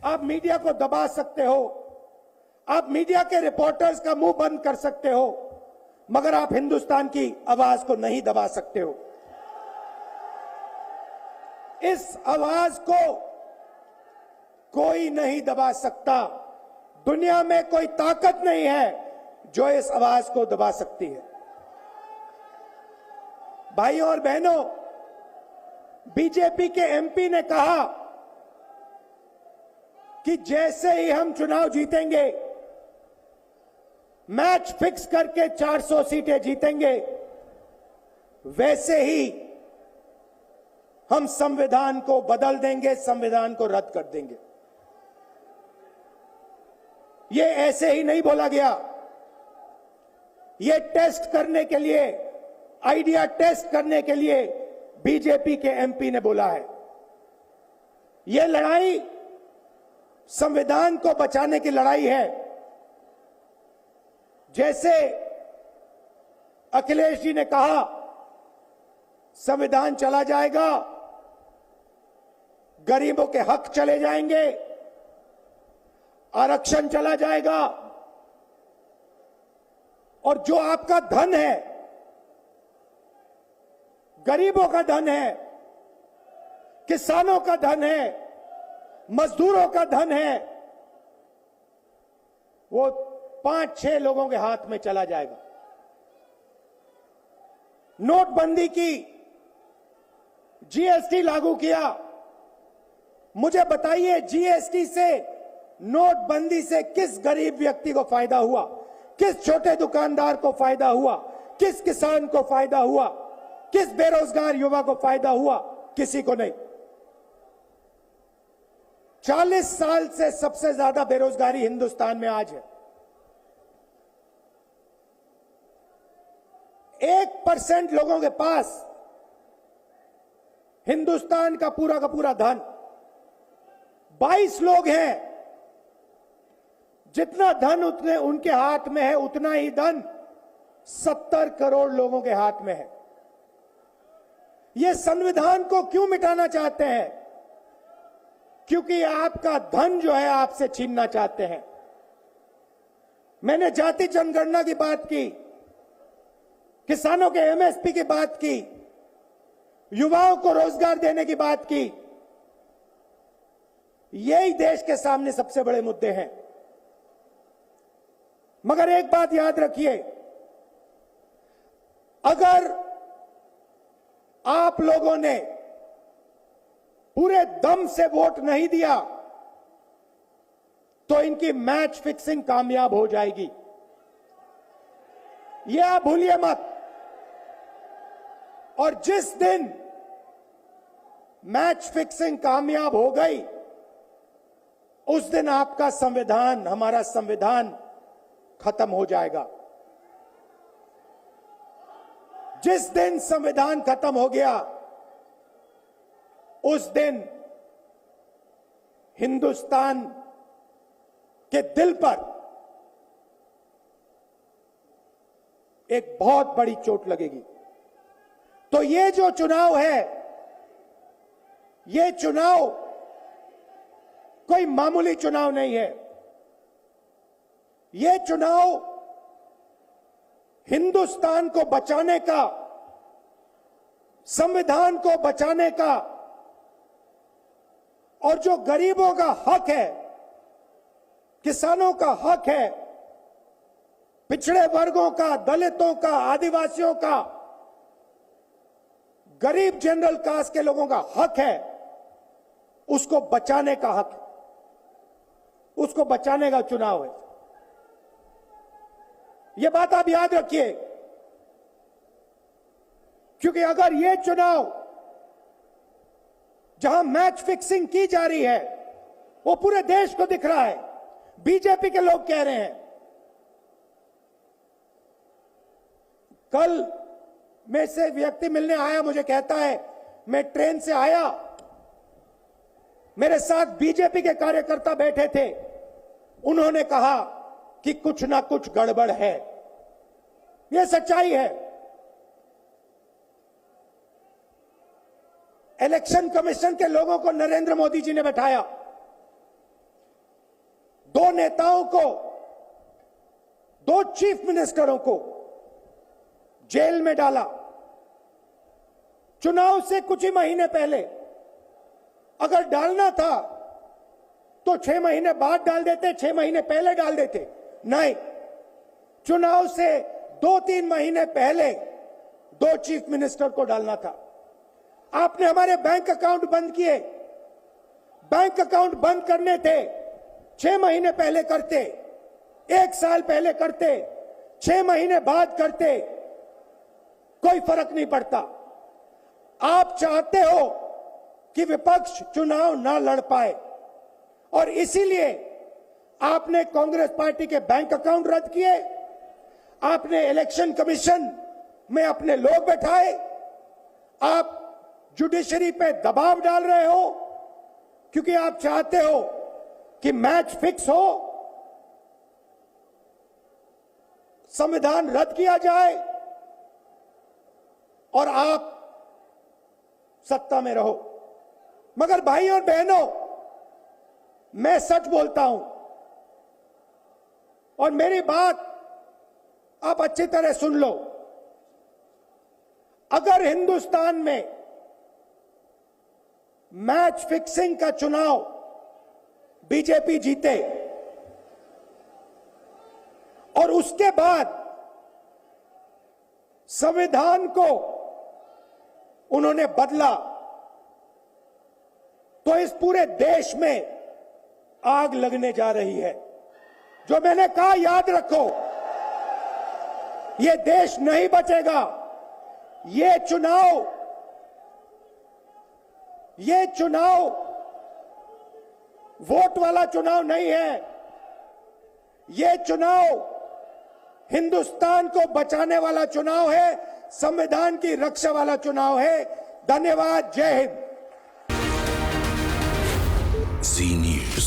आप मीडिया को दबा सकते हो, आप मीडिया के रिपोर्टर्स का मुंह बंद कर सकते हो, मगर आप हिंदुस्तान की आवाज को नहीं दबा सकते हो। इस आवाज को कोई नहीं दबा सकता। दुनिया में कोई ताकत नहीं है जो इस आवाज को दबा सकती है। भाइयों और बहनों, बीजेपी के एमपी ने कहा कि जैसे ही हम चुनाव जीतेंगे, मैच फिक्स करके 400 सीटें जीतेंगे, वैसे ही हम संविधान को बदल देंगे, संविधान को रद्द कर देंगे। ये ऐसे ही नहीं बोला गया, ये टेस्ट करने के लिए, आइडिया टेस्ट करने के लिए बीजेपी के एमपी ने बोला है। ये लड़ाई संविधान को बचाने की लड़ाई है। जैसे अखिलेश जी ने कहा, संविधान चला जाएगा, गरीबों के हक चले जाएंगे, आरक्षण चला जाएगा, और जो आपका धन है, गरीबों का धन है, किसानों का धन है, मजदूरों का धन है, वो 5-6 लोगों के हाथ में चला जाएगा। नोटबंदी की, जीएसटी लागू किया। मुझे बताइए, जीएसटी से, नोटबंदी से किस गरीब व्यक्ति को फायदा हुआ? किस छोटे दुकानदार को फायदा हुआ? किस किसान को फायदा हुआ? किस बेरोजगार युवा को फायदा हुआ? किसी को नहीं। 40 साल से सबसे ज्यादा बेरोजगारी हिंदुस्तान में आज है। 1% लोगों के पास हिंदुस्तान का पूरा धन, 22 लोग हैं। जितना धन उतने उनके हाथ में है, उतना ही धन 70 करोड़ लोगों के हाथ में है। ये संविधान को क्यों मिटाना चाहते हैं? क्योंकि आपका धन जो है आपसे छीनना चाहते हैं। मैंने जाति जनगणना की बात की, किसानों के एमएसपी की बात की, युवाओं को रोजगार देने की बात की। यही देश के सामने सबसे बड़े मुद्दे हैं। मगर एक बात याद रखिए, अगर आप लोगों ने पूरे दम से वोट नहीं दिया तो इनकी मैच फिक्सिंग कामयाब हो जाएगी। यह आप भूलिए मत। और जिस दिन मैच फिक्सिंग कामयाब हो गई, उस दिन आपका संविधान, हमारा संविधान खत्म हो जाएगा। जिस दिन संविधान खत्म हो गया, उस दिन हिंदुस्तान के दिल पर एक बहुत बड़ी चोट लगेगी। तो ये जो चुनाव है, ये चुनाव कोई मामूली चुनाव नहीं है। ये चुनाव हिंदुस्तान को बचाने का, संविधान को बचाने का, और जो गरीबों का हक है, किसानों का हक है, पिछड़े वर्गों का, दलितों का, आदिवासियों का, गरीब जनरल कास्ट के लोगों का हक है, उसको बचाने का हक है, उसको बचाने का चुनाव है। यह बात आप याद रखिए, क्योंकि अगर यह चुनाव जहां मैच फिक्सिंग की जा रही है, वो पूरे देश को दिख रहा है। बीजेपी के लोग कह रहे हैं, कल में से व्यक्ति मिलने आया, मुझे कहता है मैं ट्रेन से आया, मेरे साथ बीजेपी के कार्यकर्ता बैठे थे, उन्होंने कहा कि कुछ ना कुछ गड़बड़ है। यह सच्चाई है। इलेक्शन कमीशन के लोगों को नरेंद्र मोदी जी ने बैठाया, दो नेताओं को, दो चीफ मिनिस्टरों को जेल में डाला। चुनाव से कुछ ही महीने पहले अगर डालना था तो 6 महीने बाद डाल देते, 6 महीने पहले डाल देते। नहीं, चुनाव से 2-3 महीने पहले दो चीफ मिनिस्टर को डालना था। आपने हमारे बैंक अकाउंट बंद किए। बैंक अकाउंट बंद करने थे, 6 महीने पहले करते, 1 साल पहले करते, 6 महीने बाद करते, कोई फर्क नहीं पड़ता। आप चाहते हो कि विपक्ष चुनाव ना लड़ पाए और इसीलिए आपने कांग्रेस पार्टी के बैंक अकाउंट रद्द किए, आपने इलेक्शन कमीशन में अपने लोग बैठाए, आप जुडिशरी पे दबाव डाल रहे हो क्योंकि आप चाहते हो कि मैच फिक्स हो, संविधान रद्द किया जाए और आप सत्ता में रहो। मगर भाइयों और बहनों, मैं सच बोलता हूं और मेरी बात आप अच्छी तरह सुन लो। अगर हिंदुस्तान में मैच फिक्सिंग का चुनाव बीजेपी जीते और उसके बाद संविधान को उन्होंने बदला, तो इस पूरे देश में आग लगने जा रही है। जो मैंने कहा याद रखो, ये देश नहीं बचेगा। ये चुनाव वोट वाला चुनाव नहीं है। ये चुनाव हिंदुस्तान को बचाने वाला चुनाव है, संविधान की रक्षा वाला चुनाव है। धन्यवाद। जय हिंद। जी न्यूज।